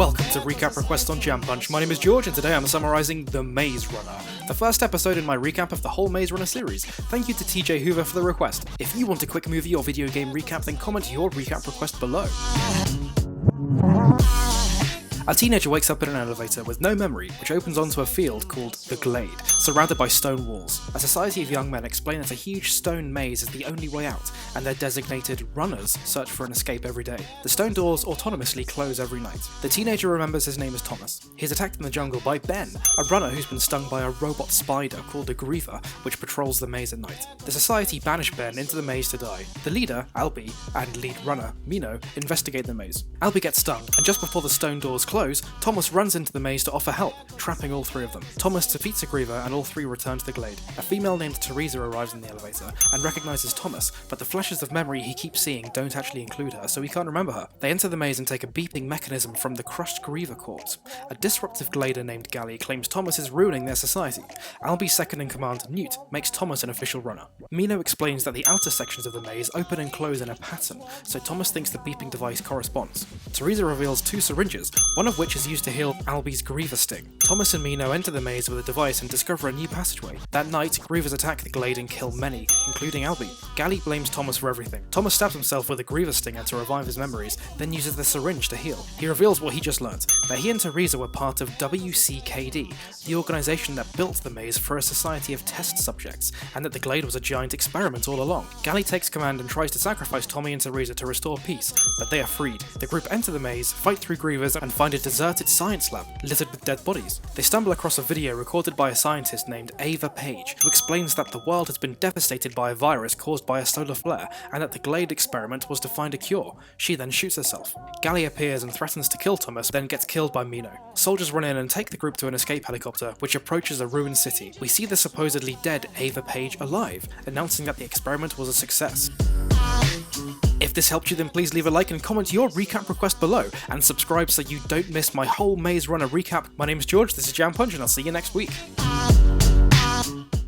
Welcome to Recap Request on Jam Punch. My name is George and today I'm summarising The Maze Runner, the first episode in my recap of the whole Maze Runner series. Thank you to TJ Hoover for the request. If you want a quick movie or video game recap, then comment your recap request below. A teenager wakes up in an elevator with no memory, which opens onto a field called the Glade, surrounded by stone walls. A society of young men explain that a huge stone maze is the only way out, and their designated runners search for an escape every day. The stone doors autonomously close every night. The teenager remembers his name is Thomas. He's attacked in the jungle by Ben, a runner who's been stung by a robot spider called a griever, which patrols the maze at night. The society banish Ben into the maze to die. The leader, Alby, and lead runner, Minho, investigate the maze. Alby gets stung, and just before the stone doors close, Thomas runs into the maze to offer help, trapping all three of them. Thomas defeats a griever and all three return to the Glade. A female named Teresa arrives in the elevator and recognises Thomas, but the flashes of memory he keeps seeing don't actually include her, so he can't remember her. They enter the maze and take a beeping mechanism from the crushed griever corpse. A disruptive glader named Gally claims Thomas is ruining their society. Alby's second-in-command, Newt, makes Thomas an official runner. Minho explains that the outer sections of the maze open and close in a pattern, so Thomas thinks the beeping device corresponds. Teresa reveals two syringes, one of which is used to heal Alby's griever sting. Thomas and Minho enter the maze with a device and discover a new passageway. That night, grievers attack the Glade and kill many, including Alby. Gally blames Thomas for everything. Thomas stabs himself with a griever stinger to revive his memories, then uses the syringe to heal. He reveals what he just learnt, that he and Teresa were part of WCKD, the organisation that built the maze for a society of test subjects, and that the Glade was a giant experiment all along. Gally takes command and tries to sacrifice Tommy and Teresa to restore peace, but they are freed. The group enter the maze, fight through grievers, and find a deserted science lab littered with dead bodies. They stumble across a video recorded by a scientist named Ava Page, who explains that the world has been devastated by a virus caused by a solar flare, and that the Glade experiment was to find a cure. She then shoots herself. Gally appears and threatens to kill Thomas, then gets killed by Minho. Soldiers run in and take the group to an escape helicopter, which approaches a ruined city. We see the supposedly dead Ava Page alive, announcing that the experiment was a success. If this helped you, then please leave a like and comment your recap request below, and subscribe so you don't miss my whole Maze Runner recap. My name is George, this is Jam Punch, and I'll see you next week.